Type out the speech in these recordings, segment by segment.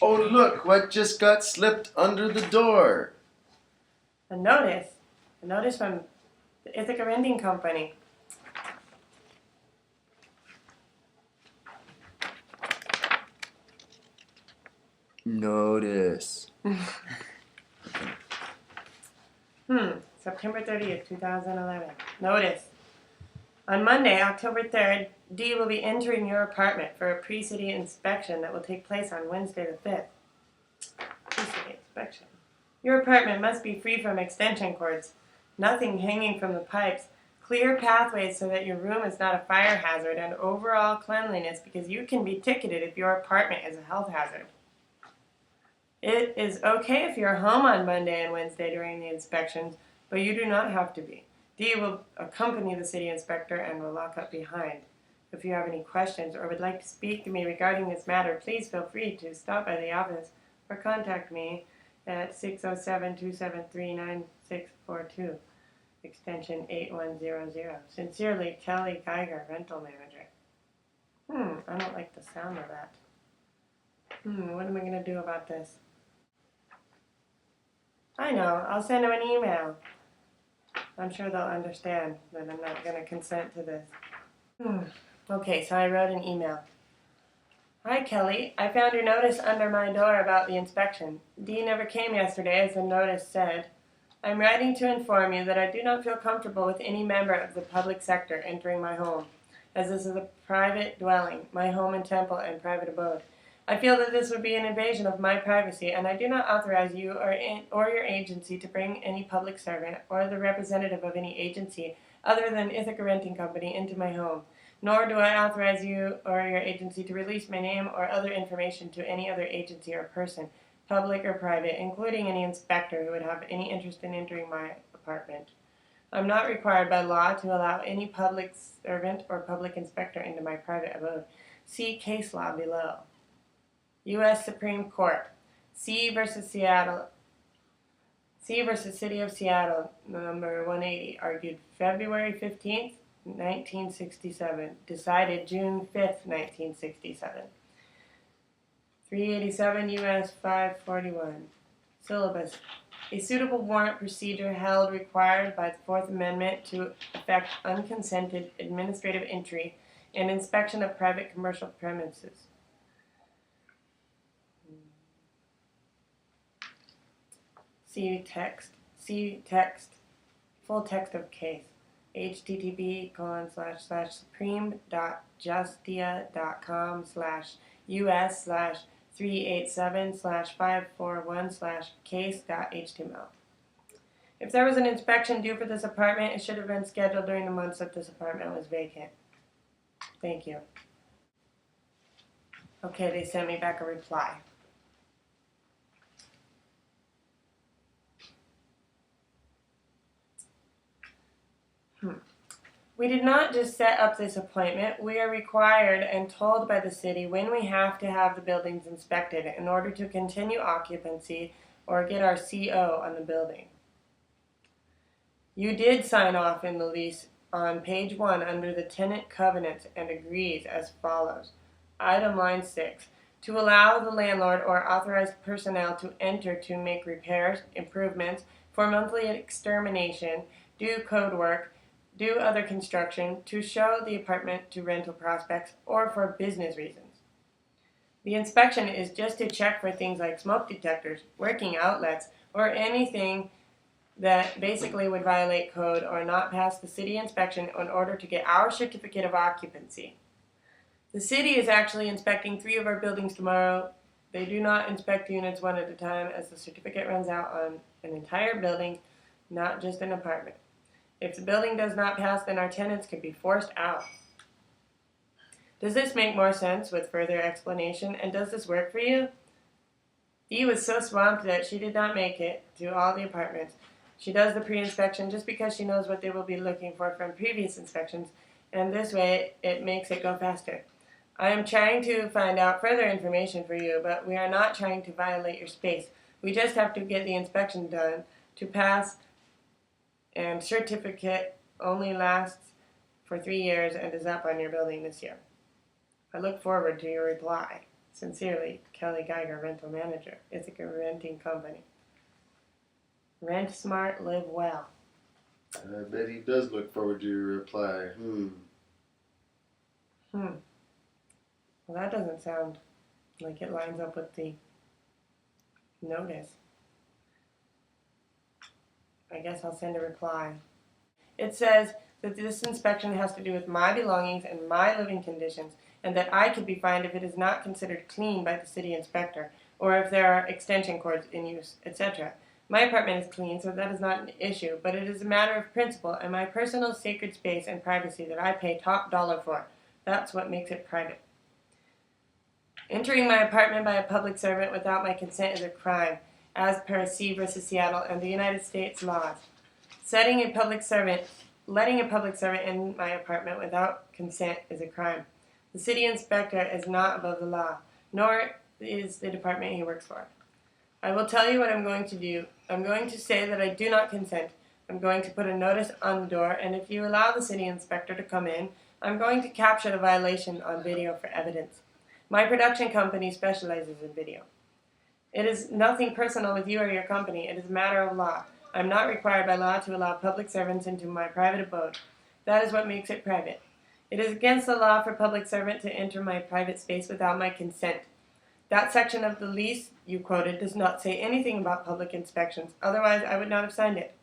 Oh, look, what just got slipped under the door? A notice. A notice from the Ithaca Renting Company. Notice. September 30th, 2011. Notice. On Monday, October 3rd, Dee will be entering your apartment for a pre-city inspection that will take place on Wednesday the 5th. Pre-city inspection. Your apartment must be free from extension cords, nothing hanging from the pipes, clear pathways so that your room is not a fire hazard, and overall cleanliness because you can be ticketed if your apartment is a health hazard. It is okay if you're home on Monday and Wednesday during the inspections, but you do not have to be. Dee will accompany the city inspector and will lock up behind. If you have any questions or would like to speak to me regarding this matter, please feel free to stop by the office or contact me at 607-273-9642, extension 8100. Sincerely, Kelly Geiger, rental manager. I don't like the sound of that. What am I going to do about this? I know, I'll send them an email. I'm sure they'll understand that I'm not going to consent to this. Okay, so I wrote an email. Hi, Kelly. I found your notice under my door about the inspection. Dee never came yesterday, as the notice said. I'm writing to inform you that I do not feel comfortable with any member of the public sector entering my home, as this is a private dwelling, my home and temple and private abode. I feel that this would be an invasion of my privacy, and I do not authorize you or your agency to bring any public servant or the representative of any agency other than Ithaca Renting Company into my home, nor do I authorize you or your agency to release my name or other information to any other agency or person, public or private, including any inspector who would have any interest in entering my apartment. I'm not required by law to allow any public servant or public inspector into my private abode. See case law below. U.S. Supreme Court. C versus Seattle. C versus City of Seattle, number 180, argued February 15th, 1967. Decided June 5th, 1967. 387 U.S. 541. Syllabus. A suitable warrant procedure held required by the Fourth Amendment to effect unconsented administrative entry and inspection of private commercial premises. See text. Full text of case. http://supreme.justia.com/us/387/541/case.html. If there was an inspection due for this apartment, it should have been scheduled during the months that this apartment was vacant. Thank you. Okay, they sent me back a reply. We did not just set up this appointment. We are required and told by the city when we have to have the buildings inspected in order to continue occupancy or get our CO on the building. You did sign off in the lease on page 1 under the tenant covenants and agrees as follows. Item line 6. To allow the landlord or authorized personnel to enter to make repairs, improvements, for monthly extermination, do code work, do other construction, to show the apartment to rental prospects, or for business reasons. The inspection is just to check for things like smoke detectors, working outlets, or anything that basically would violate code or not pass the city inspection in order to get our certificate of occupancy. The city is actually inspecting 3 of our buildings tomorrow. They do not inspect units one at a time, as the certificate runs out on an entire building, not just an apartment. If the building does not pass, then our tenants could be forced out. Does this make more sense with further explanation, and does this work for you? Dee was so swamped that she did not make it to all the apartments. She does the pre-inspection just because she knows what they will be looking for from previous inspections, and this way it makes it go faster. I am trying to find out further information for you, but we are not trying to violate your space. We just have to get the inspection done to pass, and certificate only lasts for 3 years and is up on your building this year. I look forward to your reply. Sincerely, Kelly Geiger, Rental Manager, Ithaca Renting Company. Rent smart, live well. I bet he does look forward to your reply. Well, that doesn't sound like it lines up with the notice. I guess I'll send a reply. It says that this inspection has to do with my belongings and my living conditions, and that I could be fined if it is not considered clean by the city inspector, or if there are extension cords in use, etc. My apartment is clean, so that is not an issue, but it is a matter of principle and my personal sacred space and privacy that I pay top dollar for. That's what makes it private. Entering my apartment by a public servant without my consent is a crime, as per C versus Seattle and the United States laws. Letting a public servant in my apartment without consent is a crime. The city inspector is not above the law, nor is the department he works for. I will tell you what I'm going to do. I'm going to say that I do not consent. I'm going to put a notice on the door, and if you allow the city inspector to come in, I'm going to capture the violation on video for evidence. My production company specializes in video. It is nothing personal with you or your company. It is a matter of law. I'm not required by law to allow public servants into my private abode. That is what makes it private. It is against the law for a public servant to enter my private space without my consent. That section of the lease you quoted does not say anything about public inspections. Otherwise, I would not have signed it.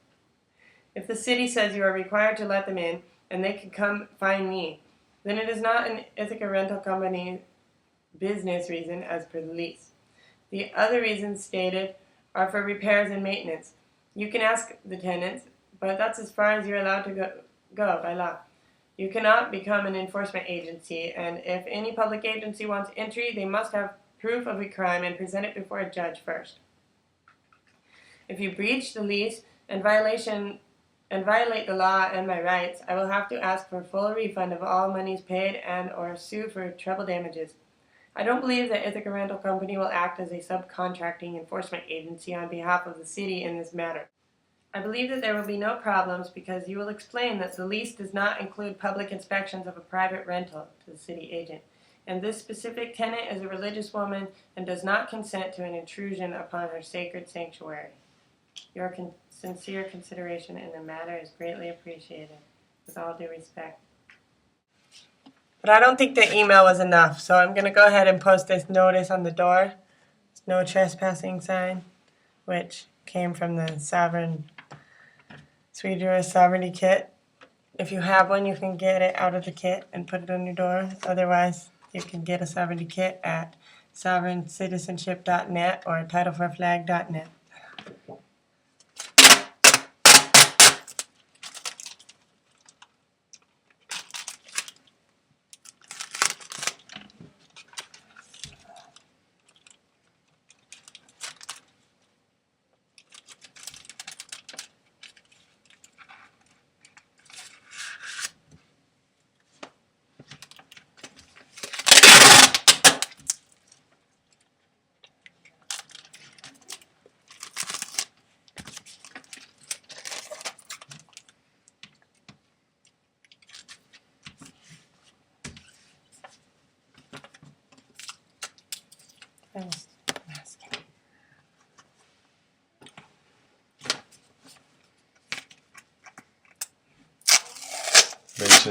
If the city says you are required to let them in and they can come find me, then it is not an Ithaca Rental Company business reason as per the lease. The other reasons stated are for repairs and maintenance. You can ask the tenants, but that's as far as you're allowed to go by law. You cannot become an enforcement agency, and if any public agency wants entry, they must have proof of a crime and present it before a judge first. If you breach the lease and violate the law and my rights, I will have to ask for a full refund of all monies paid and or sue for treble damages. I don't believe that Ithaca Rental Company will act as a subcontracting enforcement agency on behalf of the city in this matter. I believe that there will be no problems because you will explain that the lease does not include public inspections of a private rental to the city agent, and this specific tenant is a religious woman and does not consent to an intrusion upon her sacred sanctuary. Your sincere consideration in the matter is greatly appreciated. With all due respect. But I don't think the email was enough, so I'm going to go ahead and post this notice on the door. No trespassing sign, which came from the Swedish Sovereignty Kit. If you have one, you can get it out of the kit and put it on your door. Otherwise, you can get a Sovereignty Kit at sovereigncitizenship.net or titleforflag.net.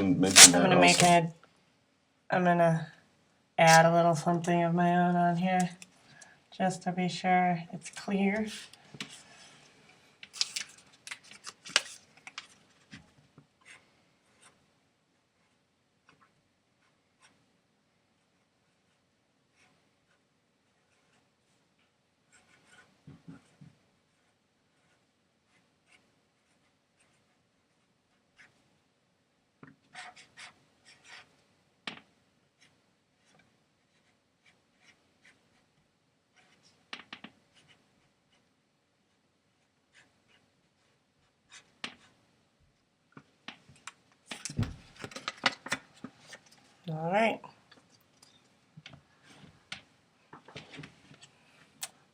Mention that I'm gonna add a little something of my own on here, just to be sure it's clear. All right.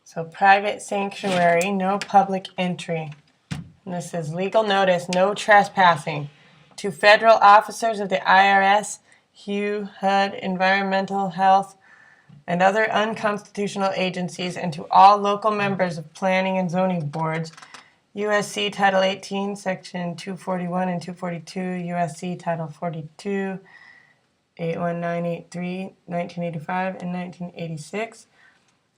So private sanctuary, no public entry. And this is legal notice, no trespassing. To federal officers of the IRS, HUD, Environmental Health, and other unconstitutional agencies, and to all local members of planning and zoning boards. USC Title 18, Section 241 and 242, USC Title 42, 81983, 1985, and 1986.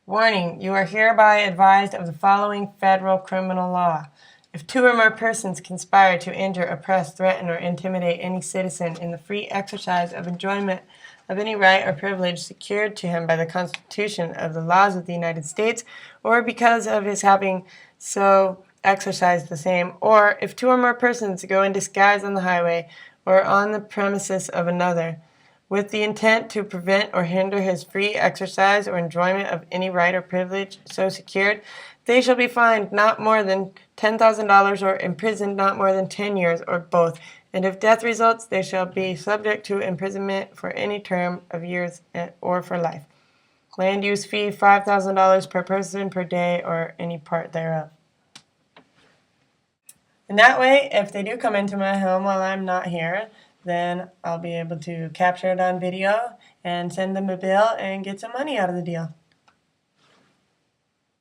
Warning, you are hereby advised of the following federal criminal law. If two or more persons conspire to injure, oppress, threaten, or intimidate any citizen in the free exercise of enjoyment of any right or privilege secured to him by the Constitution of the laws of the United States, or because of his having so exercised the same, or if two or more persons go in disguise on the highway or on the premises of another, with the intent to prevent or hinder his free exercise or enjoyment of any right or privilege so secured, they shall be fined not more than $10,000 or imprisoned not more than 10 years, or both. And if death results, they shall be subject to imprisonment for any term of years or for life. Land use fee, $5,000 per person per day or any part thereof. And that way, if they do come into my home while I'm not here, then I'll be able to capture it on video and send them a bill and get some money out of the deal.